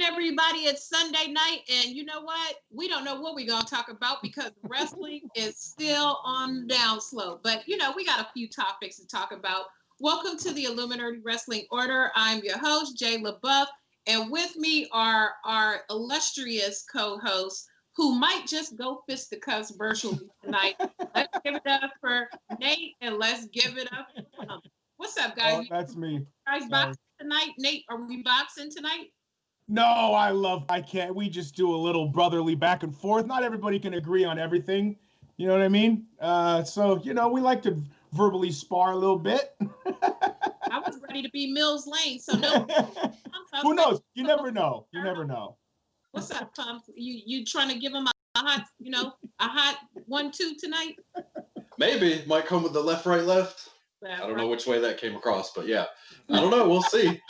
everybody. It's Sunday night, and you know what? We don't know what we're going to talk about because wrestling is still on the down slope. But, you know, we got a few topics to talk about. Welcome to the illumiNERDI Wrestling Order. I'm your host, Jay LaBeouf, and with me are our illustrious co-hosts who might just go fisticuffs virtually tonight. Let's give it up for Nate, and let's give it up for Pump. What's up, guys? Oh, that's me. You guys boxing tonight? Nate, are we boxing tonight? No, I can't. We just do a little brotherly back and forth. Not everybody can agree on everything. You know what I mean? So, you know, we like to verbally spar a little bit. I was ready to be Mills Lane, so no. Who knows? You never know. You never know. What's up, Pump? You trying to give him a hot 1-2 tonight? Maybe. Might come with the left, right, left. I don't know which way that came across, but yeah. I don't know. We'll see.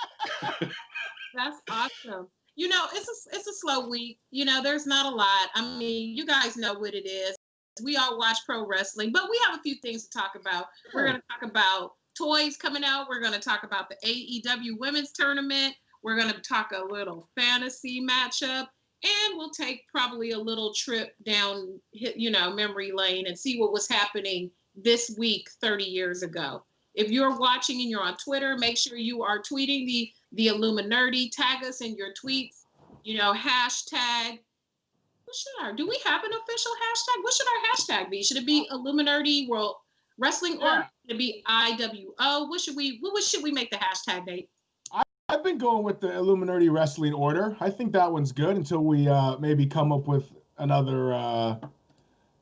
That's awesome. You know, it's a slow week. You know, there's not a lot. I mean, you guys know what it is. We all watch pro wrestling, but we have a few things to talk about. We're going to talk about toys coming out. We're going to talk about the AEW women's tournament. We're going to talk a little fantasy matchup, and we'll take probably a little trip down, you know, memory lane and see what was happening this week 30 years ago. If you're watching and you're on Twitter, make sure you are tweeting the illumiNERDI. Tag us in your tweets. You know, hashtag. Do we have an official hashtag? What should our hashtag be? Should it be illumiNERDI World Wrestling or should it be IWO? What should we make the hashtag, Nate? I've been going with the illumiNERDI Wrestling Order. I think that one's good until we maybe come up with another.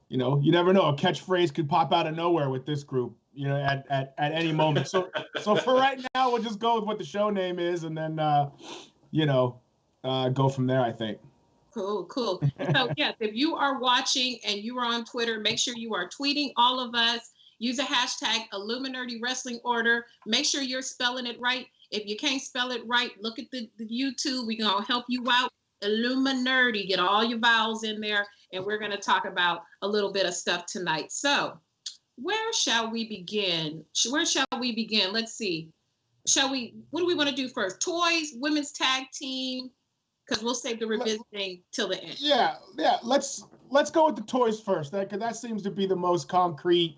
You know, you never know. A catchphrase could pop out of nowhere with this group. You know, at any moment. So for right now, we'll just go with what the show name is, and then you know, go from there. I think. Cool. So yes, if you are watching and you are on Twitter, make sure you are tweeting all of us. Use a hashtag illumiNERDI Wrestling Order. Make sure you're spelling it right. If you can't spell it right, look at the YouTube. We're gonna help you out. illumiNERDI. Get all your vowels in there, and we're gonna talk about a little bit of stuff tonight. So. Where shall we begin? Let's see. What do we want to do first? Toys, women's tag team, because we'll save the revisiting till the end. Yeah. Let's go with the toys first. Because that seems to be the most concrete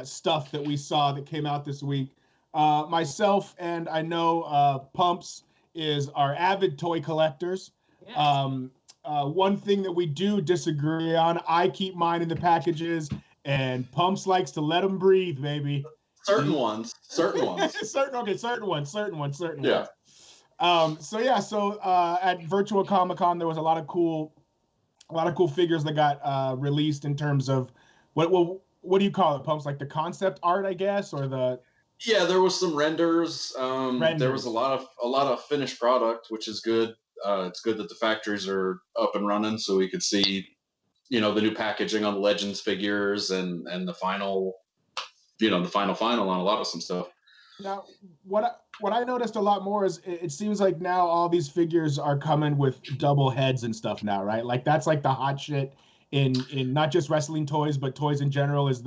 stuff that we saw that came out this week. Myself and I know Pumps are avid toy collectors. Yes. One thing that we do disagree on, I keep mine in the packages. And Pumps likes to let them breathe, baby. Certain ones. certain ones. Yeah. So at Virtual Comic-Con, there was a lot of cool figures that got released in terms of what do you call it, Pumps? Like the concept art, I guess, or the. Yeah, there was some renders. There was a lot of finished product, which is good. It's good that the factories are up and running, so we could see. You know, the new packaging on the Legends figures and the final, you know, the final on a lot of some stuff. Now, what I noticed a lot more is it seems like now all these figures are coming with double heads and stuff now, right? Like that's like the hot shit in not just wrestling toys, but toys in general is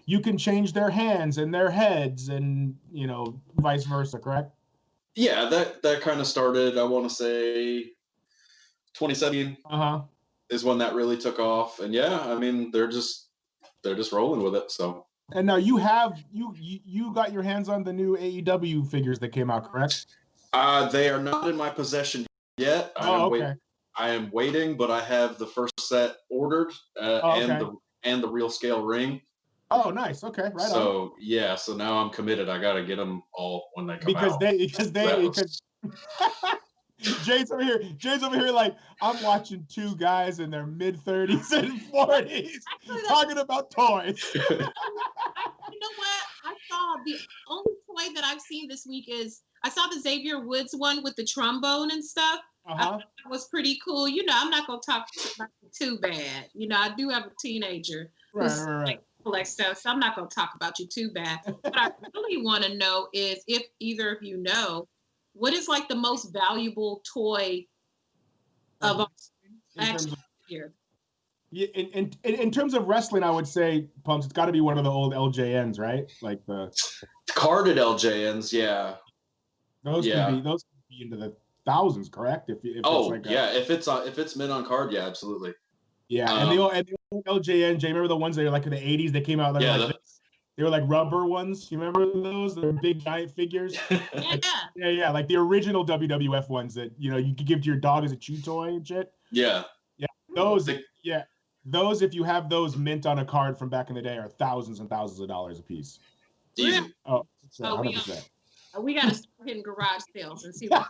you can change their hands and their heads and, you know, vice versa, correct? Yeah, that kind of started, I want to say 2017. Is when that really took off, and yeah, I mean they're just rolling with it. So. And now you got your hands on the new AEW figures that came out, correct? They are not in my possession yet. Okay. I am waiting, but I have the first set ordered and the real scale ring. Oh, nice. Okay, right. So yeah, so now I'm committed. I got to get them all when they come out. Because Jay's over here like, I'm watching two guys in their mid-30s and 40s talking about toys. You know what? I saw the only toy that I've seen this week I saw the Xavier Woods one with the trombone and stuff. I thought that was pretty cool. You know, I'm not going to talk about it too bad. You know, I do have a teenager who collects stuff, so I'm not going to talk about you too bad. What I really want to know is if either of you know, what is like the most valuable toy of here? Yeah, in terms of wrestling, I would say, Pumps, it's got to be one of the old LJNs, right? Like the carded LJNs, yeah. Those could be into the thousands, correct? If it's like if it's mint on card, yeah, absolutely. Yeah, and the LJN, remember the ones that are like in the 80s? They came out they were like rubber ones. You remember those? They were big giant figures. Yeah, like the original WWF ones that you could give to your dog as a chew toy and shit. Yeah. Those. Those, if you have those mint on a card from back in the day, are thousands and thousands of dollars a piece. Easy. Oh, 100%. We got to start hitting garage sales and see what.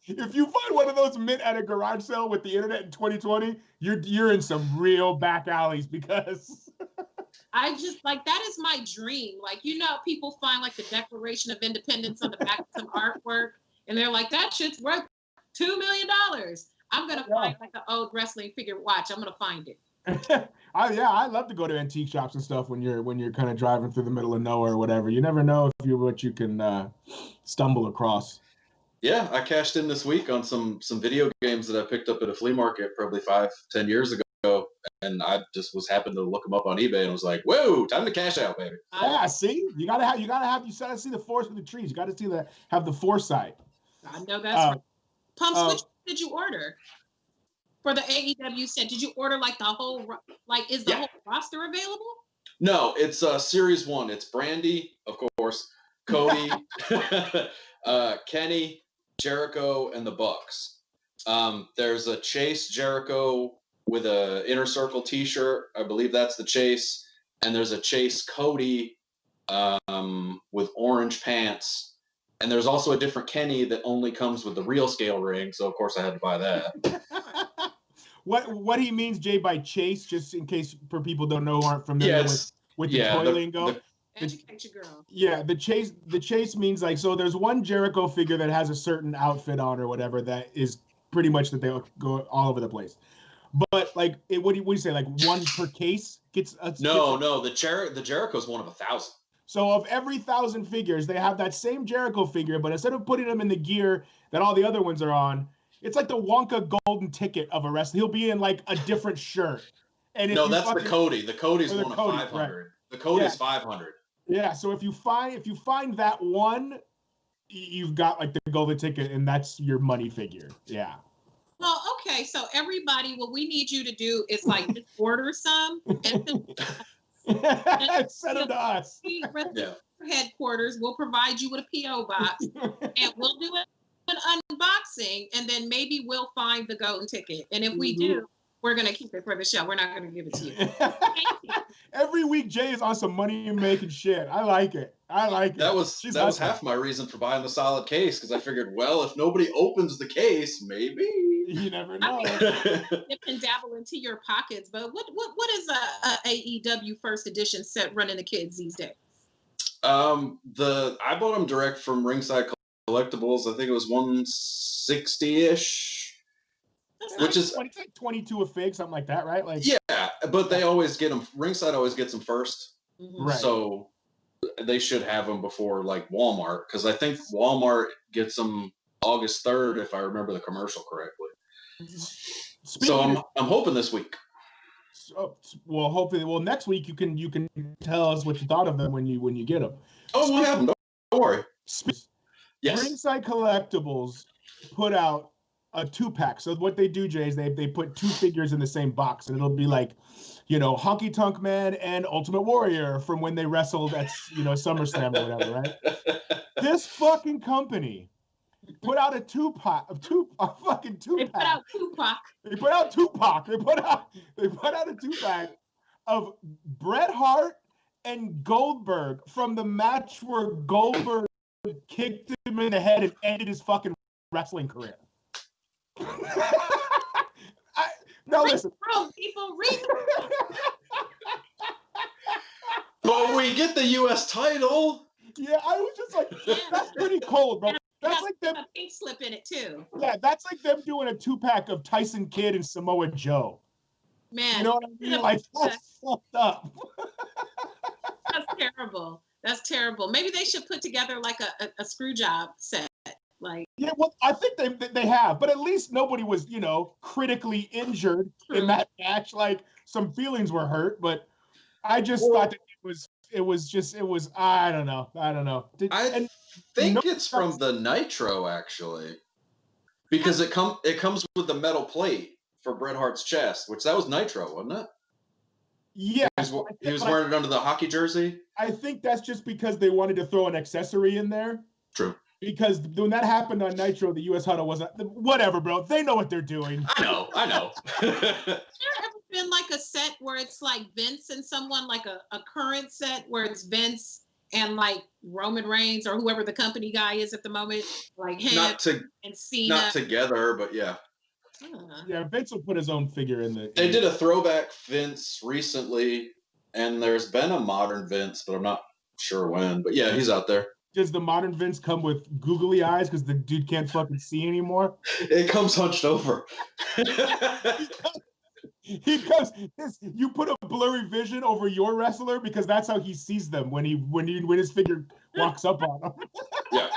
If you find one of those mint at a garage sale with the internet in 2020, you're in some real back alleys because. I just that is my dream. Like, people find like the Declaration of Independence on the back of some artwork, and they're like, that shit's worth $2 million. I'm gonna find like an old wrestling figure watch. I'm gonna find it. I love to go to antique shops and stuff when you're kind of driving through the middle of nowhere or whatever. You never know what you can stumble across. Yeah, I cashed in this week on some video games that I picked up at a flea market probably 5-10 years ago, and I just happened to look them up on eBay and was like, "Whoa, time to cash out, baby!" Yeah, see, you gotta see the forest of the trees. You gotta have the foresight. I know that's right. Pumps, which did you order for the AEW set? Did you order like the whole is the whole roster available? No, it's Series 1. It's Brandy, of course, Cody, Kenny, Jericho, and the Bucks. There's a Chase Jericho with a Inner Circle T-shirt. I believe that's the Chase. And there's a Chase Cody with orange pants. And there's also a different Kenny that only comes with the real scale ring. So, of course, I had to buy that. What he means, Jay, by Chase, just in case for people don't know, aren't familiar with the toy lingo. Educate your girl. Yeah, the chase means so there's one Jericho figure that has a certain outfit on or whatever that is pretty much that they go all over the place. But what do you say? Like one per case gets a No, the Jericho's one of 1,000. So of every 1,000 figures, they have that same Jericho figure, but instead of putting them in the gear that all the other ones are on, it's like the Wonka golden ticket of a wrestler. He'll be in a different shirt. And no, that's the Cody. The Cody's one of 500. Right. The Cody's 500. Yeah, so if you find that one, you've got the golden ticket, and that's your money figure. Yeah. Well, okay, so everybody, what we need you to do is just order some and send them to us. Headquarters, we'll provide you with a PO box, and we'll do an unboxing, and then maybe we'll find the golden ticket. And if we do, we're gonna keep it for the show. We're not gonna give it to you. Every week, Jay is on some money-making shit. I like it. That was half my reason for buying the solid case, because I figured, well, if nobody opens the case, maybe. You never know. Dip and dabble into your pockets, but what is a AEW first edition set running the kids these days? I bought them direct from Ringside Collectibles. I think it was 160-ish. Which is 22 a fig, something like that, right? Yeah, but they always get them. Ringside always gets them first, right? So they should have them before Walmart, because I think Walmart gets them August 3rd, if I remember the commercial correctly. So I'm hoping this week. Hopefully, next week you can tell us what you thought of them when you get them. Oh, we'll have them. Don't worry. Yes. Ringside Collectibles put out a 2-pack. So what they do, Jay, is they put 2 figures in the same box, and it'll be Honky Tonk Man and Ultimate Warrior from when they wrestled at SummerSlam or whatever, right? This fucking company put out a 2-pack. They put out Tupac. They put out Tupac. They put out a 2-pack of Bret Hart and Goldberg from the match where Goldberg kicked him in the head and ended his fucking wrestling career. Listen. People read. But we get the U.S. title. Yeah, I was just that's pretty cold, bro. That's like them. A pink slip in it too. Yeah, that's like them doing a 2-pack of Tyson Kidd and Samoa Joe. Man, you know what I mean? That's fucked up. That's terrible. That's terrible. Maybe they should put together a screw job set. Yeah, well, I think they have, but at least nobody was, critically injured in that match. Some feelings were hurt, but I just thought that it was I don't know. I think it's from the Nitro, actually. Because it comes with the metal plate for Bret Hart's chest, which that was Nitro, wasn't it? Yeah. He was wearing it under the hockey jersey. I think that's just because they wanted to throw an accessory in there. True. Because when that happened on Nitro, the U.S. huddle wasn't. Whatever, bro. They know what they're doing. I know. Has there ever been like a set where it's like Vince and someone, like a current set where it's Vince and like Roman Reigns or whoever the company guy is at the moment, like him and Cena? Not together, but yeah. Yeah, Vince will put his own figure in the. They did a throwback Vince recently, and there's been a modern Vince, but I'm not sure when. But yeah, he's out there. Does the modern Vince come with googly eyes because the dude can't fucking see anymore? It comes hunched over. He comes. You put a blurry vision over your wrestler because that's how he sees them when his figure walks up on him. Yeah.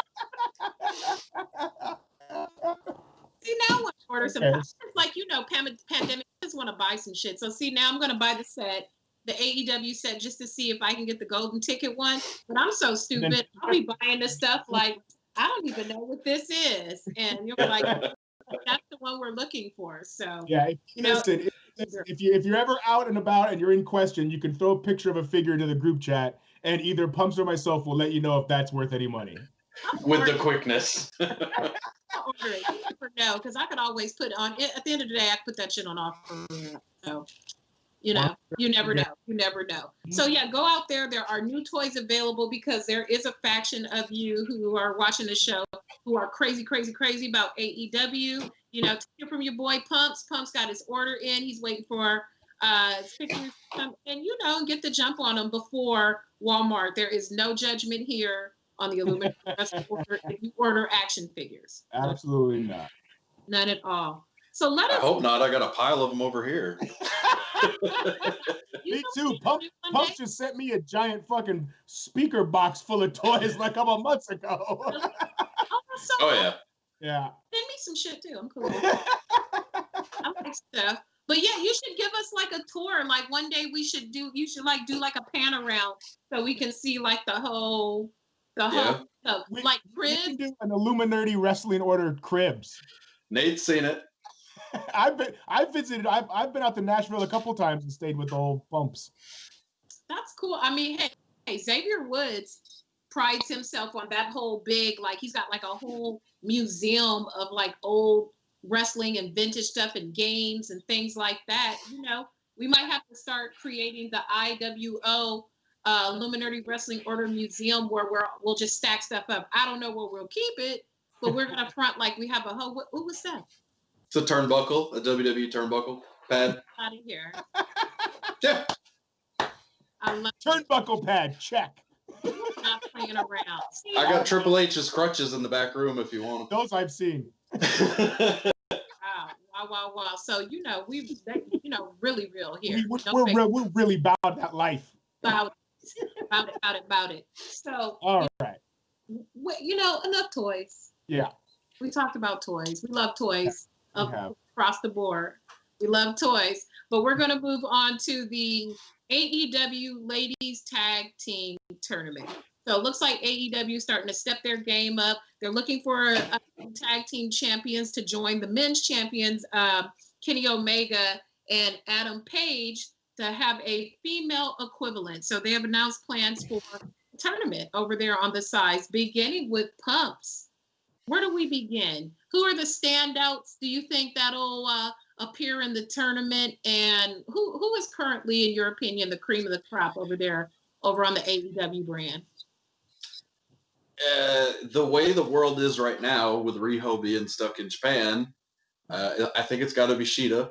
See, now I want to order some. It's like, pandemic. I just want to buy some shit. So see, now I'm going to buy the AEW set, just to see if I can get the golden ticket one. But I'm so stupid. I'll be buying this stuff like I don't even know what this is, and you're like, that's the one we're looking for. So yeah, if you're ever out and about and you're in question, you can throw a picture of a figure into the group chat, and either Pumps or myself will let you know if that's worth any money. With the quickness. I'll order it. You never know, because I could always put it on. At the end of the day, I put that shit on offer. So. You never know. You never know. So yeah, go out there. There are new toys available because there is a faction of you who are watching the show who are crazy, crazy, crazy about AEW. Take it from your boy Pumps. Pumps got his order in. He's waiting for pictures to come and get the jump on them before Walmart. There is no judgment here on the illumiNERDI order if you order action figures. Absolutely not. None at all. So I hope not. I got a pile of them over here. Me too. Pumps just sent me a giant fucking speaker box full of toys like a couple months ago. Yeah. Yeah. Send me some shit too. I'm cool. I like stuff. But yeah, you should give us like a tour. Like one day you should do like a pan around so we can see like the whole stuff. Like cribs. We can do an illumiNERDI wrestling order cribs. Nate's seen it. I've been out to Nashville a couple times and stayed with the old Pumps. That's cool. I mean, hey, Xavier Woods prides himself on that whole big, like he's got like a whole museum of like old wrestling and vintage stuff and games and things like that. We might have to start creating the IWO illumiNERDI Wrestling Order Museum where we'll just stack stuff up. I don't know where we'll keep it, but we're gonna front like we have a whole. What was that? It's a turnbuckle, a WWE turnbuckle pad. Out of here. Yeah. I love turnbuckle pad. Check. Not playing around. See, I got Triple H's crutches in the back room if you want them. Those I've seen. Wow. So we really real here. We're really about that life. About it. So all right. Enough toys. Yeah. We talked about toys. We love toys across the board. We love toys. But we're going to move on to the AEW Ladies Tag Team Tournament. So it looks like AEW is starting to step their game up. They're looking for tag team champions to join the men's champions, Kenny Omega and Adam Page, to have a female equivalent. So they have announced plans for a tournament over there on the sides, beginning with Pumps. Where do we begin? Who are the standouts? Do you think that'll appear in the tournament? And who is currently, in your opinion, the cream of the crop over on the AEW brand? The way the world is right now, with Riho being stuck in Japan, I think it's got to be Shida.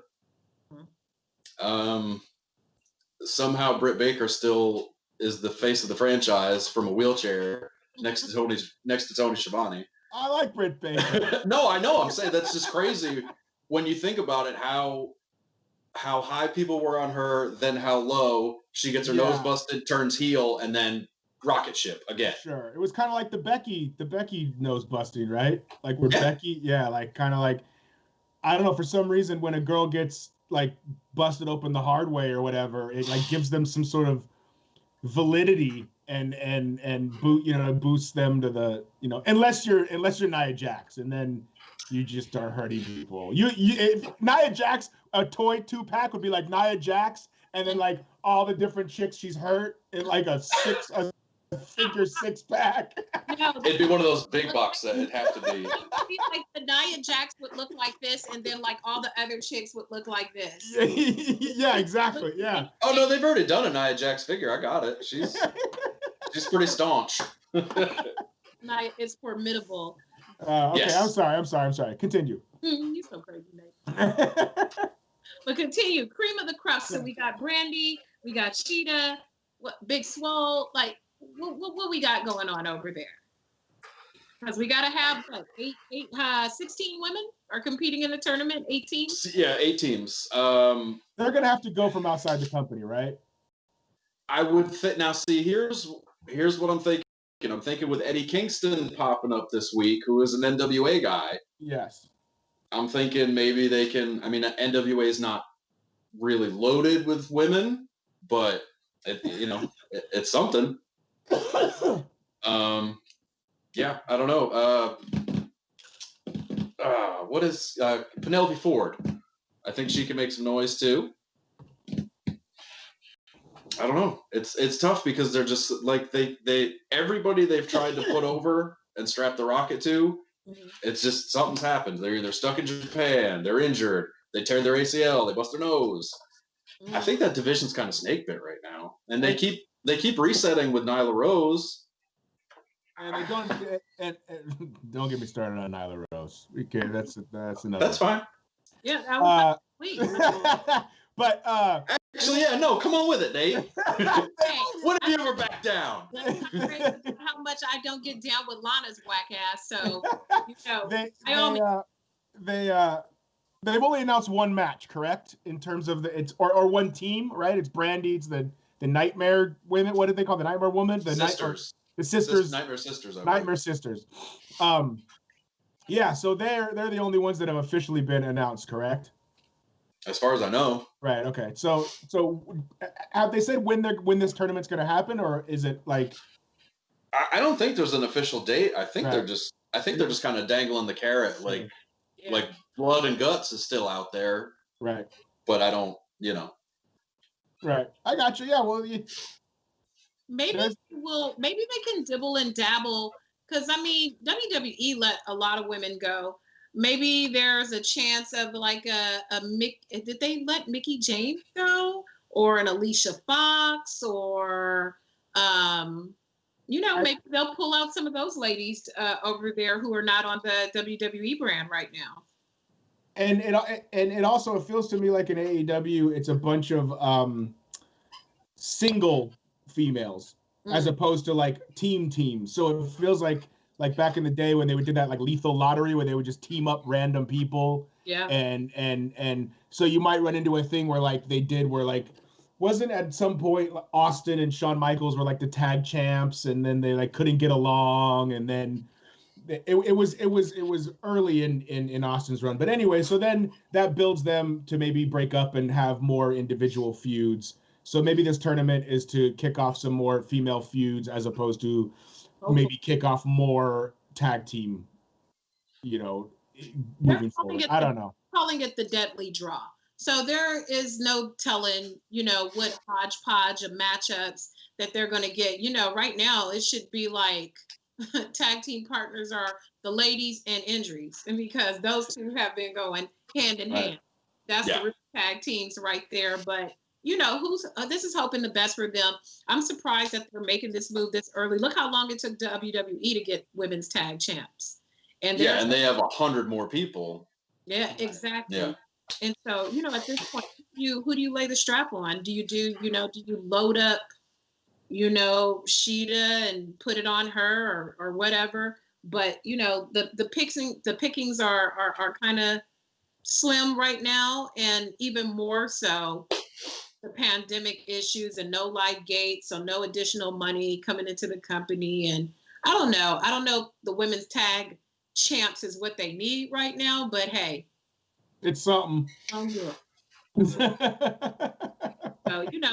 Somehow Britt Baker still is the face of the franchise from a wheelchair next to Tony Schiavone. I like Britt Baker. No, I know. I'm saying that's just crazy when you think about it. How high people were on her, then how low she gets her nose busted, turns heel, and then rocket ship again. Sure, it was kind of like the Becky nose busting, right? Like where Becky, like kind of like, I don't know, for some reason when a girl gets like busted open the hard way or whatever, it like gives them some sort of validity and boost them to the, unless you're Nia Jax, and then you just start hurting people. If Nia Jax, a toy 2-pack would be like Nia Jax, and then like all the different chicks she's hurt in like a figure 6-pack. No, it'd be one of those big box that it'd have to be. Like the Nia Jax would look like this, and then like all the other chicks would look like this. Yeah, exactly. Yeah. Oh no, they've already done a Nia Jax figure. I got it. She's pretty staunch. Nia is formidable. Okay, yes. I'm sorry. Continue. You're so crazy, Nate. But continue. Cream of the crop. So we got Brandy, we got Sheeta, Big Swole. Like, what we got going on over there? Because we got to have 16 women are competing in the tournament. 18. Yeah, 8 teams. They're gonna have to go from outside the company, right? I would think. Now, see, here's what I'm thinking. I'm thinking with Eddie Kingston popping up this week, who is an NWA guy. Yes. I'm thinking maybe they can. I mean, NWA is not really loaded with women, but it's something. Yeah, I don't know. What is Penelope Ford? I think she can make some noise too. I don't know. It's tough because they're just like everybody they've tried to put over and strap the rocket to. It's just something's happened. They're either stuck in Japan, they're injured, they tear their ACL, they bust their nose. I think that division's kind of snake bit right now, and they keep resetting with Nyla Rose. And they don't. And don't get me started on Nyla Rose. Okay, that's another. That's fine. Yeah. But actually, yeah, no, come on with it, Nate. When have you ever backed down? How much I don't get down with Lana's whack ass. So they've only announced one match, correct? In terms of or one team, right? It's Brandy. It's the Nightmare women. What did they call the Nightmare Woman? The Sisters. The sisters. Nightmare Sisters. Nightmare Sisters. Yeah. So they're the only ones that have officially been announced, correct? As far as I know. Right. Okay. So have they said when this tournament's going to happen, or is it like? I don't think there's an official date. I think they're just kind of dangling the carrot, like Blood and Guts is still out there. Right. But I don't, Right. I got you. Yeah. Well, maybe they can dibble and dabble, because I mean WWE let a lot of women go. Maybe there's a chance of like did they let Mickie James go, or an Alicia Fox, or maybe they'll pull out some of those ladies over there who are not on the WWE brand right now. And it also feels to me like in AEW, it's a bunch of single females as opposed to like teams. So it feels like back in the day when they would do that like lethal lottery where they would just team up random people. Yeah. And so you might run into a thing where like they did where like wasn't at some point Austin and Shawn Michaels were like the tag champs, and then they like couldn't get along, and then it was early in Austin's run. But anyway, so then that builds them to maybe break up and have more individual feuds. So maybe this tournament is to kick off some more female feuds as opposed to maybe kick off more tag team, moving forward. I don't know. Calling it the deadly draw. So there is no telling, what hodgepodge of matchups that they're going to get. Right now it should be like tag team partners are the ladies and injuries, and because those two have been going hand in hand. That's the real tag teams right there. But this is hoping the best for them. I'm surprised that they're making this move this early. Look how long it took WWE to get women's tag champs. And and they have 100 more people. Yeah, exactly. Yeah. And so, at this point, who do you lay the strap on? Do you load up, Sheeta and put it on her or whatever? But the pickings are kind of slim right now, and even more so the pandemic issues and no light gate, so no additional money coming into the company. And I don't know if the women's tag champs is what they need right now, but hey, it's something. So,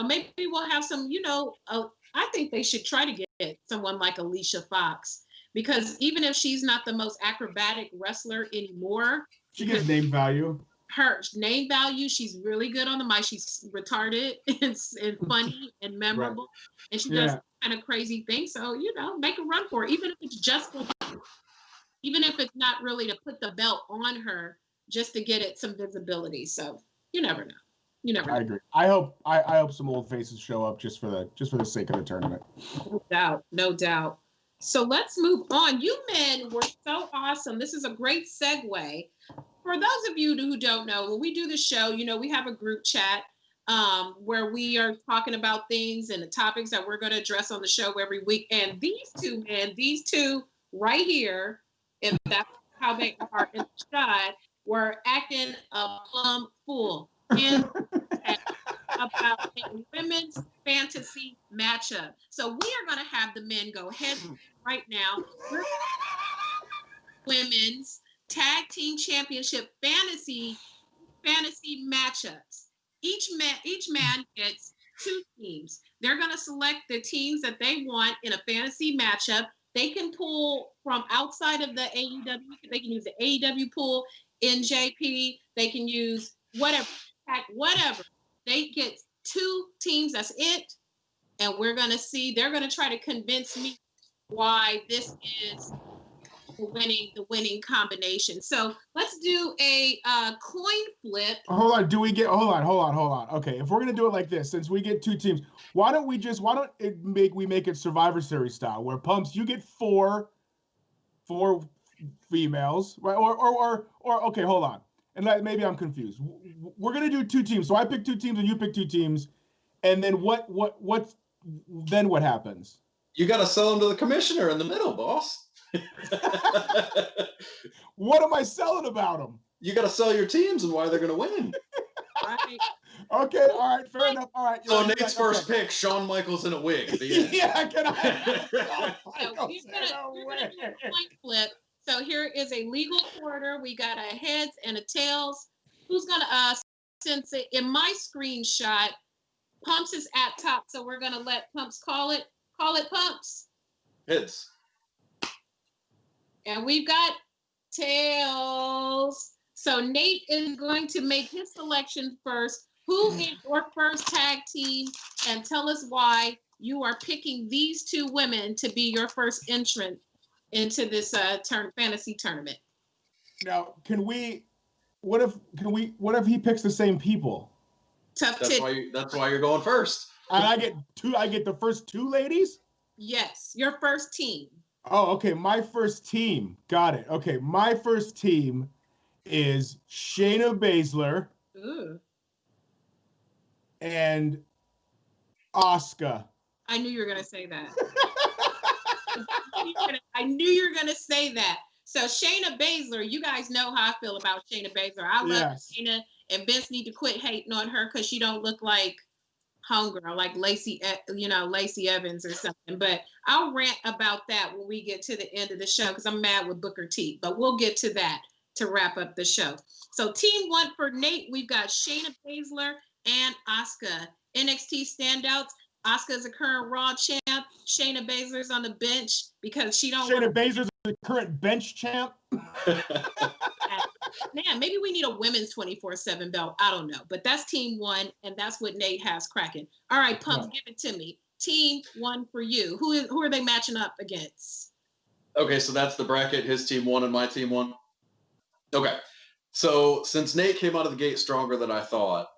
maybe we'll have some, I think they should try to get someone like Alicia Fox, because even if she's not the most acrobatic wrestler anymore, she gets name value. Her name value, she's really good on the mic. She's retarded and funny and memorable, right. And she does kind of crazy things. So, make a run for it, even if it's just for, even if it's not really to put the belt on her, just to get it some visibility. So you never know. You never know. I agree. I hope some old faces show up just for the sake of the tournament. No doubt. So let's move on. You men were so awesome. This is a great segue. For those of you who don't know, when we do the show, we have a group chat where we are talking about things and the topics that we're going to address on the show every week. And these two right here, if that's how they are in the shot, were acting a plumb fool about a women's fantasy matchup. So we are going to have the men go ahead right now. Women's Tag Team Championship fantasy matchups. Each man gets 2 teams. They're going to select the teams that they want in a fantasy matchup. They can pull from outside of the AEW. They can use the AEW pool, NJP. They can use whatever. They get 2 teams. That's it. And we're going to see. They're going to try to convince me why this is the winning combination. So let's do a coin flip. Hold on. Hold on. Okay, if we're gonna do it like this, since we get 2 teams, why don't we make it Survivor Series style, where Pumps, you get 4 females, right? Or okay, hold on. And maybe I'm confused. We're gonna do 2 teams. So I pick 2 teams and you pick 2 teams, and then what happens? You got to sell them to the commissioner in the middle, boss. What am I selling about them? You got to sell your teams and why they're going to win. Right. Okay, all right, fair enough. All right. So Nate's first pick, Shawn Michaels in a wig at the end. Yeah, can I? We're gonna do a coin flip. So here is a legal order. We got a heads and a tails. Who's gonna since in my screenshot, Pumps is at top, so we're gonna let Pumps call it. Call it, Pumps. Heads. And we've got tails. So Nate is going to make his selection first. Who is your first tag team? And tell us why you are picking these 2 women to be your first entrant into this fantasy tournament. Now, what if he picks the same people? That's why you're going first. And I get the first 2 ladies? Yes, your first team. Oh, okay. My first team. Got it. Okay. My first team is Shayna Baszler. Ooh. And Asuka. I knew you were going to say that. I knew you were going to say that. So Shayna Baszler, you guys know how I feel about Shayna Baszler. I love Shayna, and Vince need to quit hating on her because she don't look like homegirl, like Lacey Evans or something. But I'll rant about that when we get to the end of the show because I'm mad with Booker T. But we'll get to that to wrap up the show. So team 1 for Nate, we've got Shayna Baszler and Asuka. NXT standouts. Asuka is a current Raw champ. Shayna Baszler's on the bench because she don't. Shayna Baszler's the current bench champ. Man, maybe we need a women's 24/7 belt. I don't know, but that's team 1, and that's what Nate has cracking. All right, Pumps, give it to me. Team 1 for you. Who are they matching up against? Okay, so that's the bracket. His team 1 and my team 1. Okay, so since Nate came out of the gate stronger than I thought,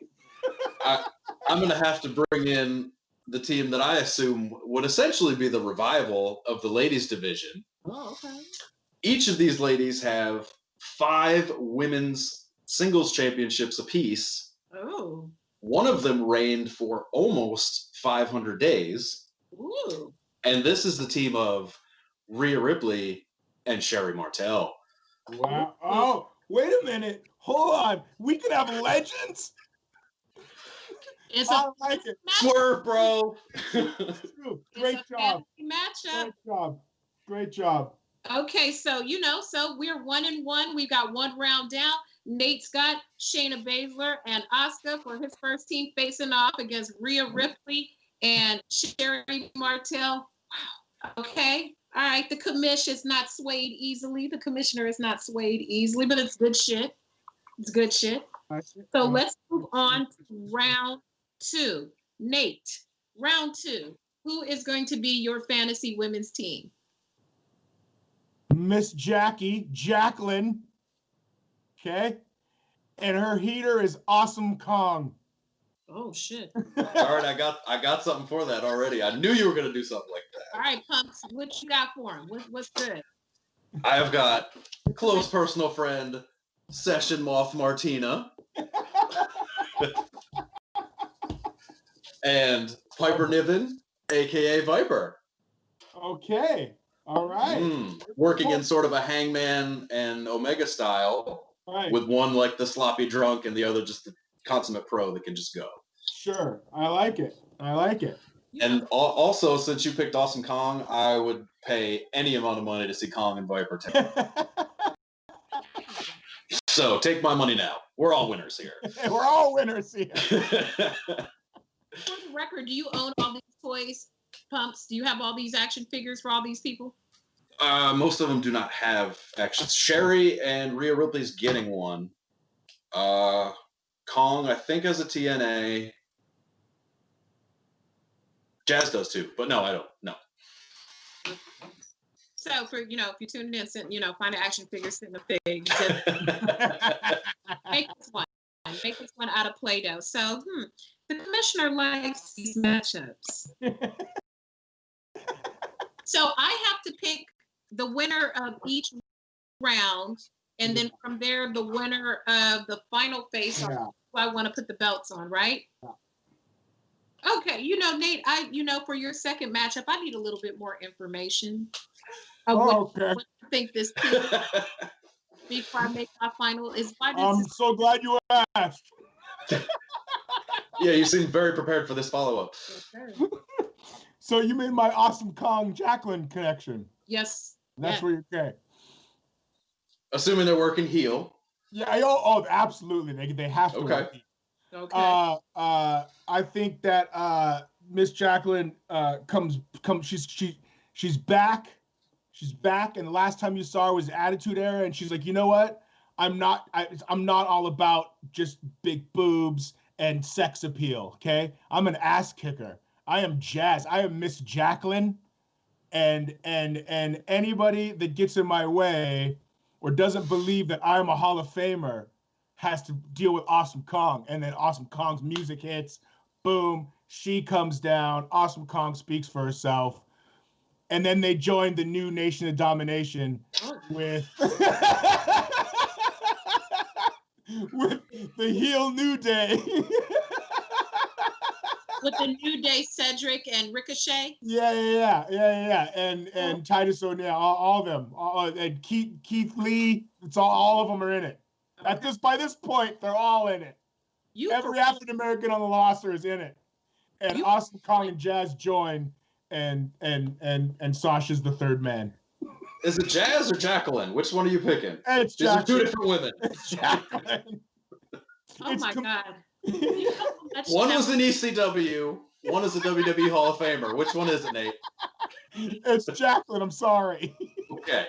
I'm going to have to bring in the team that I assume would essentially be the revival of the ladies division. Oh, okay. Each of these ladies have 5 women's singles championships apiece. Oh. One of them reigned for almost 500 days. Ooh. And this is the team of Rhea Ripley and Sherry Martel. Wow. Oh, wait a minute. Hold on. We could have legends? I like it. Swerve, bro. Great job. Matchup. Great job. Okay, so we're 1-1. We've got 1 round down. Nate's got Shayna Baszler and Asuka for his first team facing off against Rhea Ripley and Sherry Martel. Wow. Okay. All right. The commission is not swayed easily. The commissioner is not swayed easily, but it's good shit. It's good shit. So let's move on to round 2. Nate, round 2. Who is going to be your fantasy women's team? Miss Jacqueline. Okay. And her heater is Awesome Kong. Oh shit. All right, I got something for that already. I knew you were gonna do something like that. All right, Pumps, what you got for him? What's good? I have got close personal friend Session Moth Martina and Piper Niven, aka Viper. Okay. All right. Working in sort of a Hangman and Omega style, right, with one like the sloppy drunk and the other just the consummate pro that can just go. Sure. I like it. I like it. And also, since you picked Awesome Kong, I would pay any amount of money to see Kong and Viper together. So take my money now. We're all winners here. We're all winners here. For the record, do you own all these toys, Pumps? Do you have all these action figures for all these people? Most of them do not have action. Sherry and Rhea Ripley's getting one. Kong, I think, has a TNA. Jazz does too, but no, I don't. No. So for if you're tuning in, find an action figure, send a pig. Make this one. Make this one out of Play-Doh. So the commissioner likes these matchups. So I have to pick the winner of each round, and then from there, the winner of the final face. Yeah. I want to put the belts on, right? Yeah. Okay, Nate, for your second matchup, I need a little bit more information. What I think this team, before I make my final, is why this I'm so glad you asked. Yeah, you seem very prepared for this follow-up. Okay. So you made my Awesome Kong Jacqueline connection. Yes. That's where you're okay. Assuming they're working heel. Yeah, absolutely. They have to work heel. Okay. I think that Miss Jacqueline she's back. She's back, and the last time you saw her was Attitude Era, and she's like, you know what? I'm not all about just big boobs and sex appeal. Okay, I'm an ass kicker. I am Jazz. I am Miss Jacqueline, and anybody that gets in my way or doesn't believe that I'm a Hall of Famer has to deal with Awesome Kong. And then Awesome Kong's music hits, boom, she comes down, Awesome Kong speaks for herself. And then they joined the new Nation of Domination with with the heel New Day. With the New Day, Cedric and Ricochet. Yeah. And Titus O'Neil, all of them, and Keith Lee. It's all of them are in it. Okay. By this point, they're all in it. Every African American on the roster is in it. And Awesome Kong and Jazz join, and Sasha's the third man. Is it Jazz or Jacqueline? Which one are you picking? It's These are two different women. It's Jacqueline. Oh my God. One was an ECW, one is a WWE Hall of Famer. Which one is it, Nate? It's Jacqueline, I'm sorry. Okay.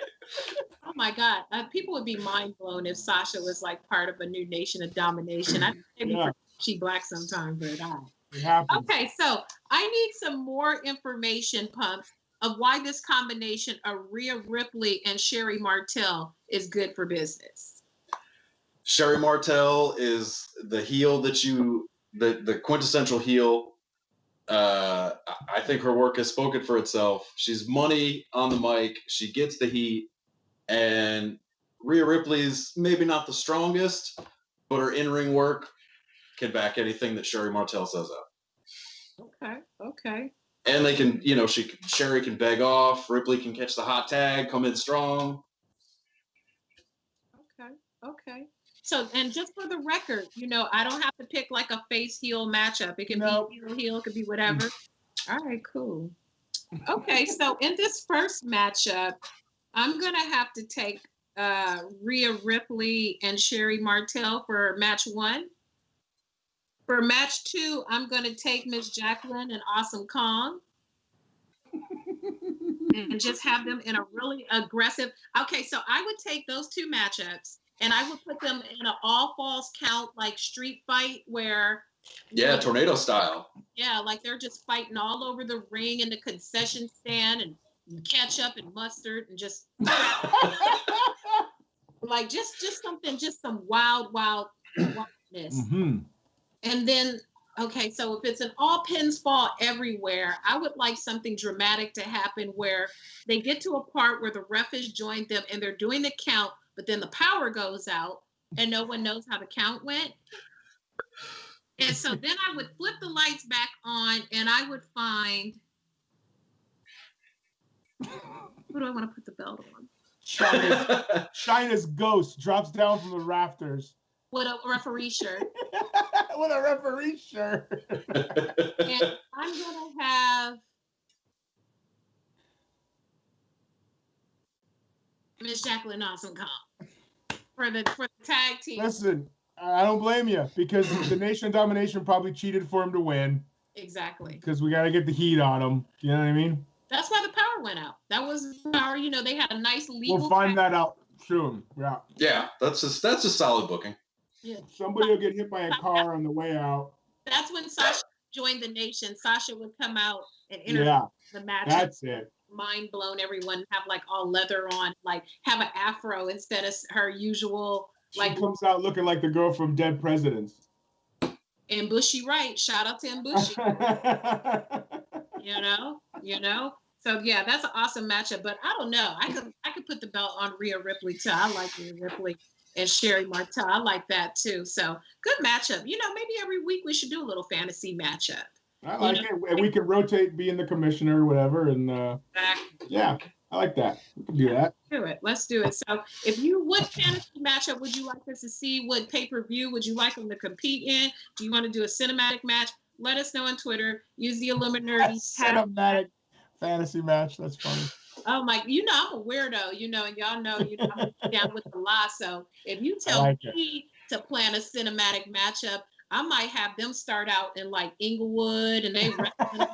Oh my God. People would be mind blown if Sasha was like part of a new Nation of Domination. I think she black sometime, but okay, so I need some more information, Pumps, of why this combination of Rhea Ripley and Sherry Martel is good for business. Sherry Martel is the heel the quintessential heel. I think her work has spoken for itself. She's money on the mic. She gets the heat. And Rhea Ripley's maybe not the strongest, but her in-ring work can back anything that Sherry Martel says out. Okay. And they can, Sherry can beg off. Ripley can catch the hot tag, come in strong. Okay. So, and just for the record, I don't have to pick like a face heel matchup. It can be heel, it could be whatever. All right, cool. Okay, so in this first matchup, I'm going to have to take Rhea Ripley and Sherry Martel for match 1. For match 2, I'm going to take Miss Jacqueline and Awesome Kong. And just have them in a really aggressive. Okay, so I would take those 2 matchups and I would put them in an all falls count, like street fight where. Yeah, tornado style. Yeah, like they're just fighting all over the ring and the concession stand and ketchup and mustard and just like just something, just some wildness. Mm-hmm. And then, okay, so if it's an all pins fall everywhere, I would like something dramatic to happen where they get to a part where the ref has joined them and they're doing the count, but then the power goes out and no one knows how the count went. And so then I would flip the lights back on and I would find, who do I want to put the belt on? Chyna's ghost drops down from the rafters. With a referee shirt. With a referee shirt. And I'm going to have Miss Jacqueline Awesome Kong for the tag team. Listen, I don't blame you because the Nation of Domination probably cheated for him to win. Exactly. Because we got to get the heat on him. You know what I mean? That's why the power went out. That was the power. You know, they had a nice legal. We'll find that out soon. Yeah. Yeah, that's just solid booking. Yeah. Somebody will get hit by a car on the way out. That's when Sasha joined the Nation. Sasha would come out and enter the match. That's it. Mind blown, everyone have like all leather on, like have an afro instead of her usual. Like she comes out looking like the girl from Dead Presidents. And Bushy Wright, shout out to him, Bushy. you know. So yeah, that's an awesome matchup. But I don't know. I could put the belt on Rhea Ripley too. I like Rhea Ripley and Sherry Martel. I like that too. So good matchup. You know, maybe every week we should do a little fantasy matchup. I like it. And we can rotate being the commissioner or whatever. And exactly. Yeah, I like that. We can do that. Let's do it. So what fantasy matchup would you like us to see? What pay-per-view would you like them to compete in? Do you want to do a cinematic match? Let us know on Twitter. Use the illumiNERDI. Cinematic fantasy match. That's funny. Oh my, I'm a weirdo, and y'all know, I'm down with the lie. So if you tell me to plan a cinematic matchup, I might have them start out in like Inglewood and they wrestling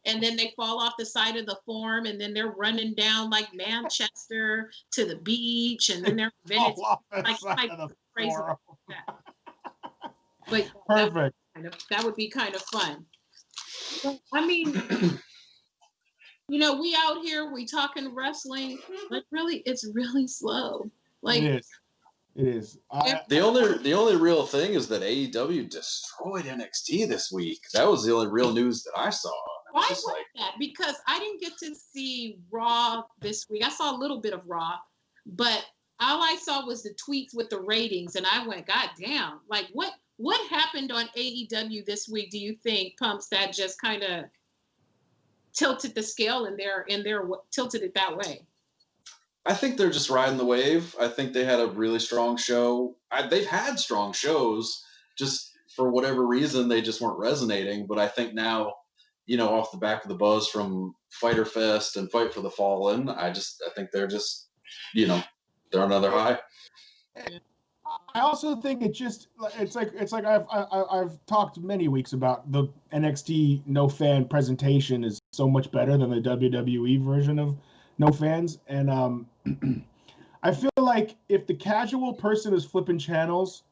and then they fall off the side of the form and then they're running down like Manchester to the beach and then they're crazy like that. But perfect. That would be kind of fun. But, I mean, we out here, we talking wrestling, but really, it's really slow. Like it is. The only real thing is that AEW destroyed NXT this week. That was the only real news that I saw. Why was that? Because I didn't get to see Raw this week. I saw a little bit of Raw, but all I saw was the tweets with the ratings, and I went, God damn! Like what happened on AEW this week? Do you think, Pumps, that just kind of tilted the scale and they're tilted it that way? I think they're just riding the wave. I think they had a really strong show. They've had strong shows, just for whatever reason they just weren't resonating. But I think now, off the back of the buzz from Fyter Fest and Fight for the Fallen, I think they're just, they're on another high. I also think it's like I've talked many weeks about the NXT no fan presentation is so much better than the WWE version of no fans, and I feel like if the casual person is flipping channels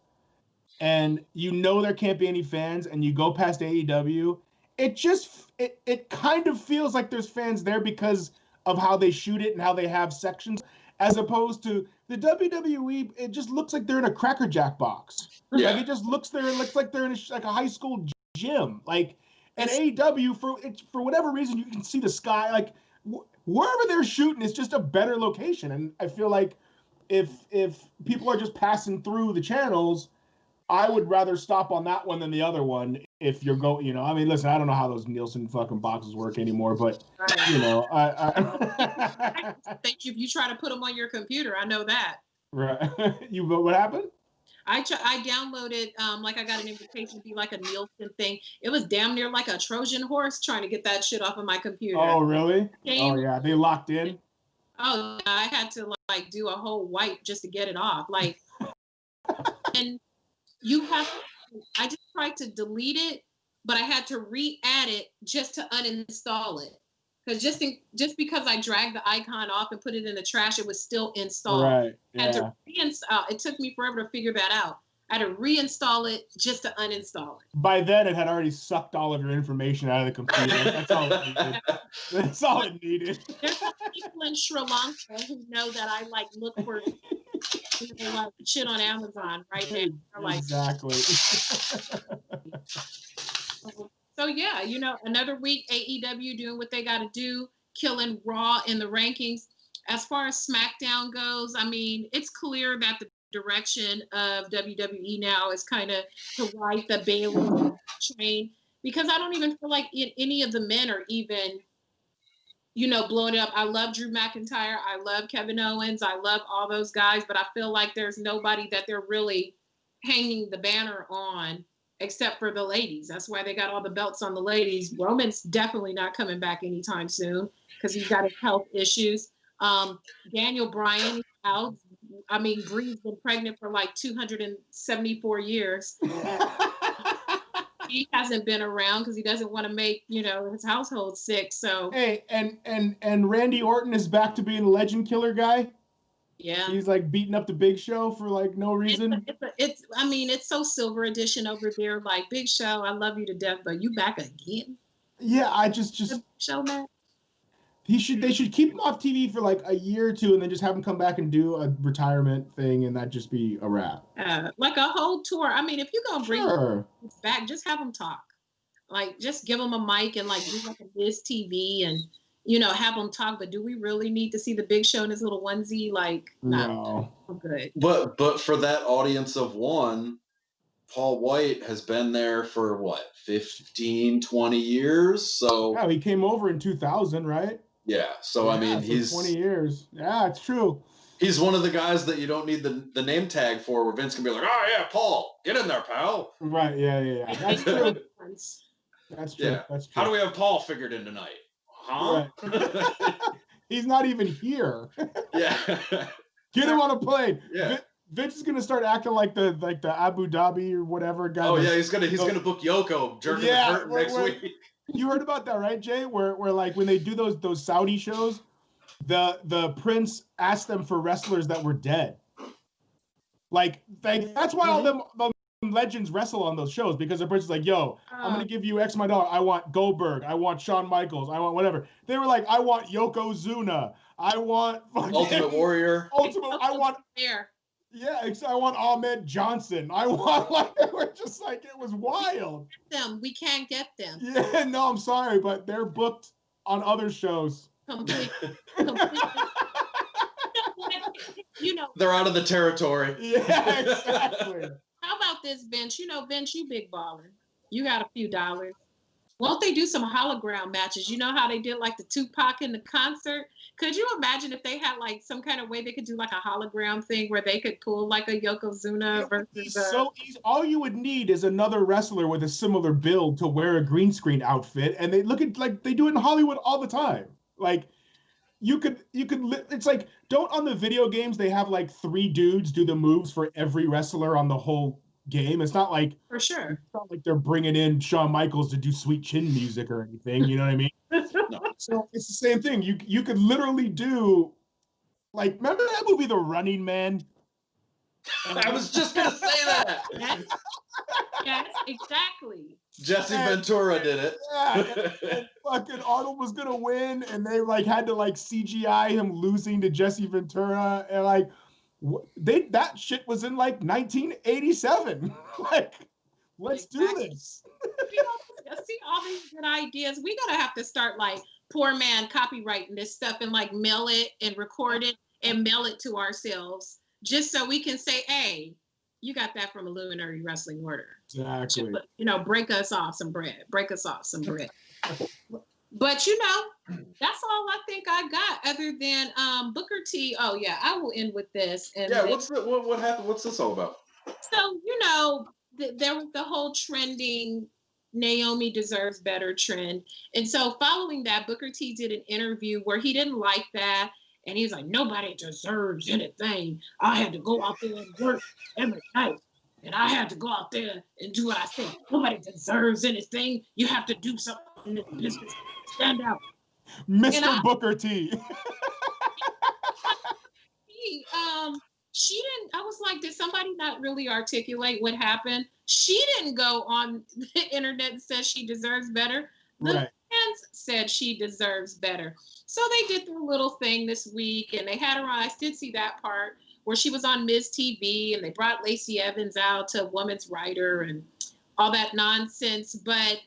and there can't be any fans and you go past AEW, it kind of feels like there's fans there because of how they shoot it and how they have sections, as opposed to the WWE. It just looks like they're in a Cracker Jack box. Yeah. Like it looks like they're in a high school gym. Like, and AEW, for whatever reason, you can see the sky. Like wherever they're shooting is just a better location. And I feel like if people are just passing through the channels, I would rather stop on that one than the other one. If you're going, I mean, listen, I don't know how those Nielsen fucking boxes work anymore, but I think if you try to put them on your computer, I know that. Right. What happened? I downloaded, like I got an invitation to be like a Nielsen thing. It was damn near like a Trojan horse trying to get that shit off of my computer. Oh, really? Oh, yeah. They locked in? Oh, I had to like do a whole wipe just to get it off. Like, and you have I just tried to delete it, but I had to re-add it just to uninstall it. Because just because I dragged the icon off and put it in the trash, it was still installed. Right. Yeah. I had to reinstall. It took me forever to figure that out. I had to reinstall it just to uninstall it. By then, it had already sucked all of your information out of the computer. That's all it needed. That's all it needed. There's some people in Sri Lanka who know that I like look for like shit on Amazon right now. They're like, exactly. So yeah, another week AEW doing what they got to do, killing Raw in the rankings. As far as SmackDown goes, I mean, it's clear that the direction of WWE now is kind of to ride the Bayley train, because I don't even feel like any of the men are even, blowing it up. I love Drew McIntyre. I love Kevin Owens. I love all those guys, but I feel like there's nobody that they're really hanging the banner on except for the ladies. That's why they got all the belts on the ladies. Roman's definitely not coming back anytime soon because he's got his health issues. Daniel Bryan is out. I mean, Bree's been pregnant for like 274 years. He hasn't been around because he doesn't want to make, his household sick. So hey, and Randy Orton is back to being a legend killer guy. Yeah, he's like beating up the Big Show for like no reason. It's so Silver Edition over there. Like, Big Show, I love you to death, but you back again? Yeah, I just Show man. They should keep him off TV for like a year or two, and then just have him come back and do a retirement thing, and that just be a wrap. Like a whole tour. I mean, if you're gonna bring him back, just have him talk. Like, just give him a mic and like do like a Biz TV and have him talk. But do we really need to see the Big Show in his little onesie? Like, no. Good. But for that audience of one, Paul White has been there for what, 15, 20 years? So yeah, he came over in 2000, right? Yeah. So I mean, he's 20 years. Yeah, it's true. He's one of the guys that you don't need the name tag for, where Vince can be like, "Oh yeah, Paul, get in there, pal." Right. Yeah. That's true. That's true. Yeah. That's true. How do we have Paul figured in tonight? Huh? Right. He's not even here. Yeah. Get him on a plane. Yeah. Vince is gonna start acting like the Abu Dhabi or whatever guy. Oh yeah, he's gonna book Yoko jerking the curtain next week. You heard about that, right, Jay? Where like when they do those Saudi shows, the prince asked them for wrestlers that were dead. Like that's why all them legends wrestle on those shows, because the prince is like, yo, I'm gonna give you X amount of dollars. I want Goldberg, I want Shawn Michaels, I want whatever. They were like, I want Yokozuna, I want Ultimate Warrior. I want yeah, I want Ahmed Johnson. I want, like, they were just like, it was wild. We can't get them. Yeah, no, I'm sorry, but they're booked on other shows. Completely. They're out of the territory. Yeah, exactly. How about this, Vince? Vince, you big baller. You got a few dollars. Won't they do some hologram matches? You know how they did like the Tupac in the concert? Could you imagine if they had like some kind of way they could do like a hologram thing where they could pull like a Yokozuna versus so easy. All you would need is another wrestler with a similar build to wear a green screen outfit, and they look at like they do it in Hollywood all the time. Like you could it's like, don't on the video games they have like 3 dudes do the moves for every wrestler on the whole game? It's not like, for sure, it's not like they're bringing in Shawn Michaels to do Sweet Chin music or anything, you know what I mean? No. So it's the same thing. You could literally do, like, remember that movie The Running Man? I was just gonna say that. Yes, exactly. Jesse Ventura did it. Yeah, and fucking Arnold was gonna win, and they like had to like CGI him losing to Jesse Ventura, and like that shit was in like 1987. Like, let's do this. See all these good ideas. We gotta have to start like poor man copywriting this stuff and like mail it and record it and mail it to ourselves, just so we can say, hey, you got that from illumiNERDI Wrestling Order. Exactly. Break us off some bread. Break us off some bread. But that's all I think I got, other than Booker T. Oh yeah, I will end with this. And yeah, what happened? What's this all about? So there was the whole trending Naomi deserves better trend, and so following that, Booker T did an interview where he didn't like that. And he's like, nobody deserves anything. I had to go out there and work every night. and I had to go out there and do what I think. Nobody deserves anything. You have to do something in this business. Stand out. Mr. Booker T. She didn't, I was like, did somebody not really articulate what happened? She didn't go on the internet and said she deserves better. The fans said she deserves better. So they did their little thing this week, and they had her on. I did see that part where she was on Ms. TV, and they brought Lacey Evans out to Woman's Writer and all that nonsense. But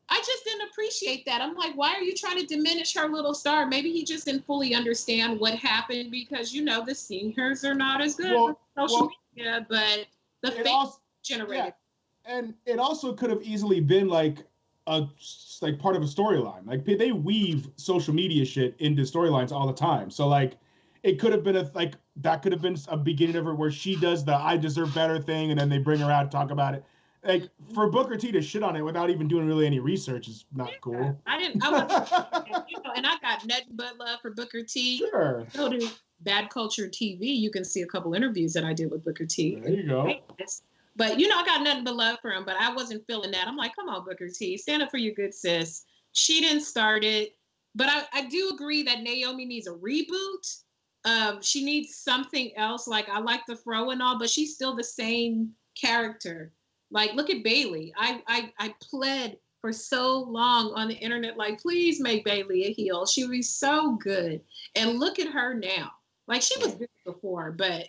I just didn't appreciate that. I'm like, why are you trying to diminish her little star? Maybe he just didn't fully understand what happened because, you know, the singers are not as good on social media, but the fake generated. Yeah. And it also could have easily been like part of a storyline. Like they weave social media shit into storylines all the time. So like it could have been that could have been a beginning of it where she does the I deserve better thing and then they bring her out and talk about it. Like for Booker T to shit on it without even doing really any research is not cool. I wasn't, you know, and I got nothing but love for Booker T. Sure. Go to Bad Culture TV. You can see a couple interviews that I did with Booker T. There you go. But you know, I got nothing but love for him. But I wasn't feeling that. I'm like, come on, Booker T, stand up for your good sis. She didn't start it, but I do agree that Naomi needs a reboot. She needs something else. Like I like the fro and all, but she's still the same character. Like, look at Bailey. I pled for so long on the internet, like, please make Bailey a heel. She would be so good. And look at her now. Like, she was good before, but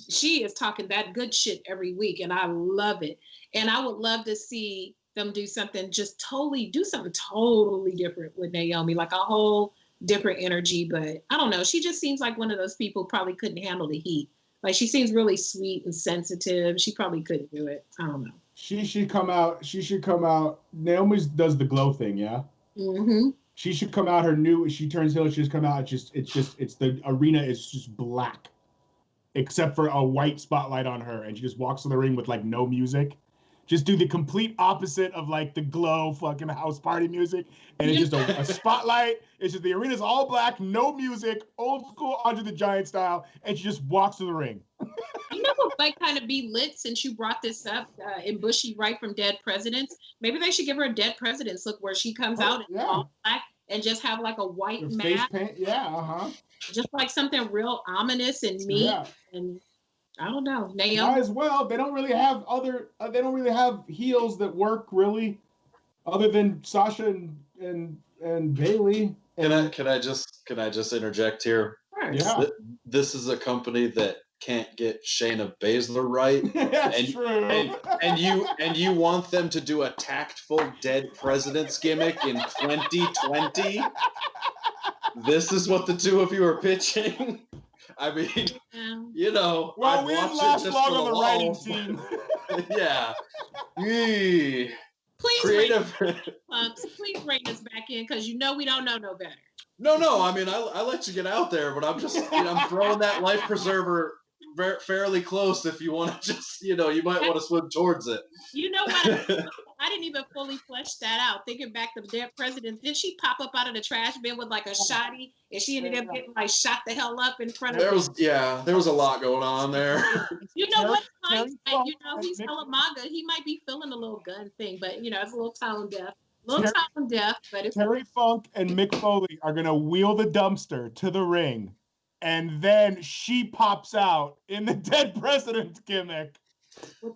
she is talking that good shit every week, and I love it. And I would love to see them do something totally different with Naomi, like a whole different energy. But I don't know. She just seems like one of those people who probably couldn't handle the heat. Like, she seems really sweet and sensitive. She probably couldn't do it. I don't know. She should come out. Naomi does the glow thing, yeah? Mm-hmm. She should come out. She turns heel. She just come out. It's the arena is just black, except for a white spotlight on her, and she just walks to the ring with like no music. Just do the complete opposite of like the glow fucking house party music, and it's just a spotlight. It's just the arena's all black, no music, old school Andre the Giant style, and she just walks to the ring. You know what might kind of be lit since you brought this up in Bushy right from Dead Presidents? Maybe they should give her a Dead Presidents look where she comes out in all black and just have like a white mask. Face paint, Just like something real ominous and mean. Yeah. And I don't know. Naomi. Might as well. They don't really have they don't really have heels that work really, other than Sasha and Bailey. Can I just interject here? Yeah. This is a company that can't get Shayna Baszler right. That's true. And you want them to do a tactful Dead Presidents gimmick in 2020? This is what the two of you are pitching? I mean, you know. Well, we didn't last long on the writing team. Yeah. Please creative. Please rein us back in because you know we don't know no better. No. I mean, I let you get out there, but I'm just I'm throwing that life preserver fairly close. If you want to just you might want to swim towards it. You know what? I didn't even fully flesh that out. Thinking back to the Dead Presidents, did she pop up out of the trash bin with like a shotty, and she ended up getting like shot the hell up in front of there was a lot going on there. You know what? He's hella MAGA. He might be feeling a little gun thing, but it's a little tone deaf. But it's Terry Funk and Mick Foley are gonna wheel the dumpster to the ring, and then she pops out in the Dead Presidents gimmick.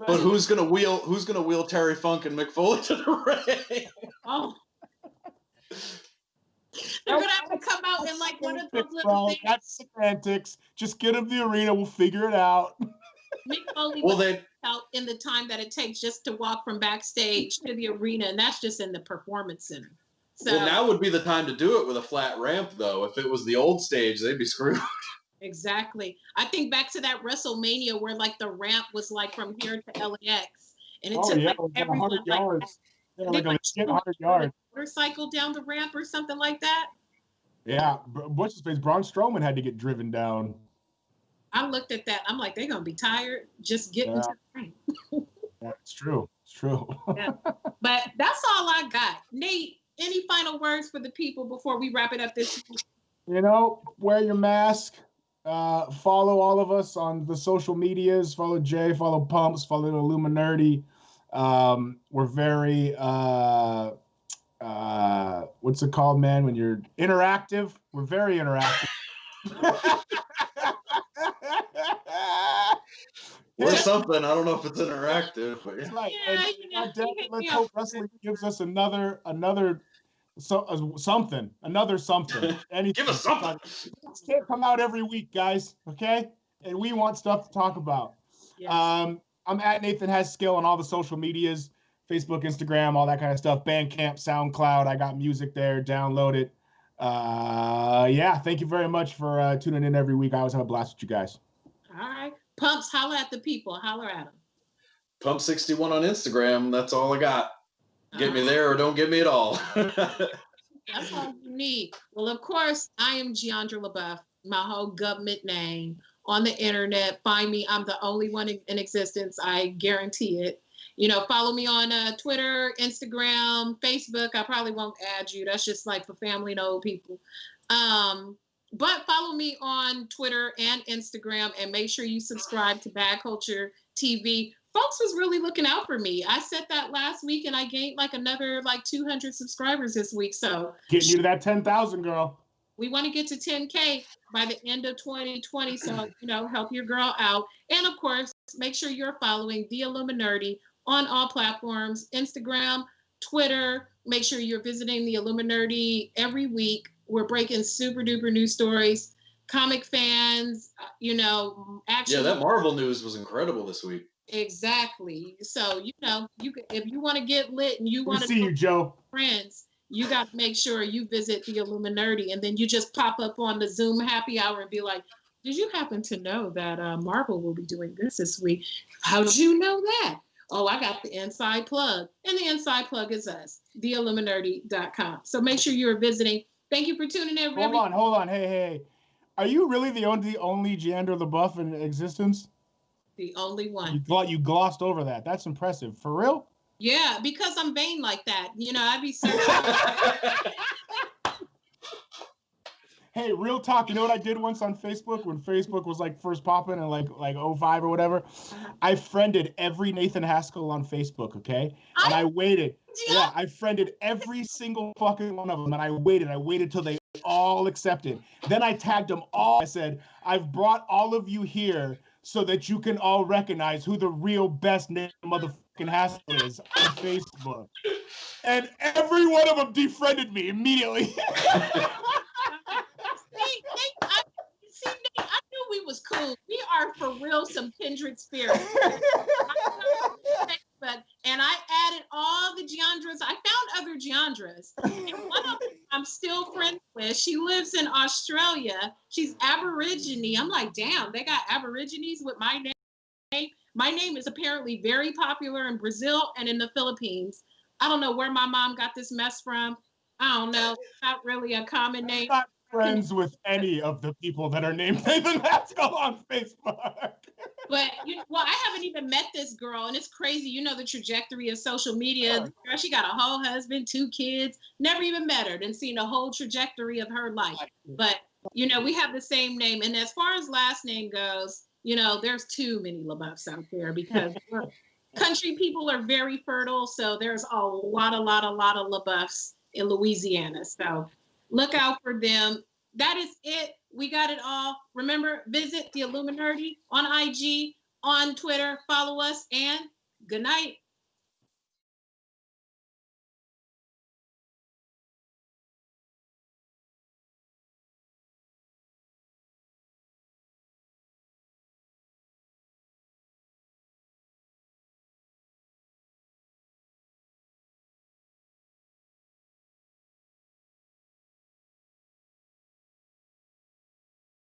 But who's gonna wheel Terry Funk and Mick Foley to the ring? Oh, they're gonna have to come out in like one of those little things. That's semantics. Just get them the arena. We'll figure it out. Mick Foley out in the time that it takes just to walk from backstage to the arena, and that's just in the performance center. So now would be the time to do it with a flat ramp, though. If it was the old stage, they'd be screwed. Exactly. I think back to that WrestleMania where like the ramp was like from here to LAX, and it took everyone 100 yards. Like 100 yards. Motorcycle down the ramp or something like that. Yeah, what's his face? Braun Strowman had to get driven down. I looked at that. I'm like, they're gonna be tired just getting to the ring. Yeah, it's true. It's true. Yeah. But that's all I got. Nate, any final words for the people before we wrap it up this week? Wear your mask. Follow all of us on the social medias. Follow Jay, follow Pumps, follow illumiNERDI. We're very what's it called, man? When you're interactive, we're very interactive. Or something. I don't know if it's interactive, but yeah. Right. And Let's Hope Wrestling gives us another something. Anything. Give us something. This can't come out every week, guys. Okay? And we want stuff to talk about. Yes. I'm at Nathan Has Skill on all the social medias, Facebook, Instagram, all that kind of stuff. Bandcamp, SoundCloud. I got music there. Download it. Yeah, thank you very much for tuning in every week. I always have a blast with you guys. All right. Pumps, holler at the people. Holler at them. Pump61 on Instagram. That's all I got. Get me there or don't get me at all. That's all you need. Well, of course, I am Giandra LaBeouf, my whole government name on the internet. Find me. I'm the only one in existence. I guarantee it. Follow me on Twitter, Instagram, Facebook. I probably won't add you. That's just like for family and old people. But follow me on Twitter and Instagram, and make sure you subscribe to Bad Culture TV. Folks was really looking out for me. I said that last week, and I gained another 200 subscribers this week. So getting you to that 10,000, girl. We want to get to 10K by the end of 2020. So, help your girl out. And of course, make sure you're following the illumiNERDI on all platforms, Instagram, Twitter. Make sure you're visiting the illumiNERDI every week. We're breaking super duper news stories, comic fans, actually. Yeah, that Marvel news was incredible this week. Exactly. So, if you want to get lit and you want to see you, Joe. Friends, you got to make sure you visit the illumiNERDI, and then you just pop up on the Zoom happy hour and be like, did you happen to know that Marvel will be doing this week? How did you know that? Oh, I got the inside plug. And the inside plug is us, theillumiNERDI.com. So make sure you're visiting. Thank you for tuning in. Hold on. Hey. Are you really the only Giandra LaBeouf in existence? The only one. You glossed over that. That's impressive. For real? Yeah, because I'm vain like that. I'd be searching. Hey, real talk. You know what I did once on Facebook when Facebook was first popping in like 05 or whatever? I friended every Nathan Haskell on Facebook, okay? And I waited. Yeah, I friended every single fucking one of them, and I waited till they all accepted. Then I tagged them all. I said, I've brought all of you here so that you can all recognize who the real best Nathan motherfucking Haskell is on Facebook. And every one of them defriended me immediately. I knew we was cool. We are for real some kindred spirits. And I added all the Giandras. I found other Giandras. And one of them I'm still friends with. She lives in Australia. She's Aborigine. I'm like, damn, they got Aborigines with my name. My name is apparently very popular in Brazil and in the Philippines. I don't know where my mom got this mess from. I don't know. It's not really a common name. I'm not friends with any of the people that are named Nathan Haskell on Facebook. But I haven't even met this girl, and it's crazy. The trajectory of social media. Sure. Girl, she got a whole husband, 2 kids. Never even met her, and seen the whole trajectory of her life. But we have the same name, and as far as last name goes, there's too many LaBeoufs out there because country people are very fertile. So there's a lot of LaBeoufs in Louisiana. So look out for them. That is it. We got it all. Remember, visit the illumiNERDI on IG, on Twitter. Follow us, and good night.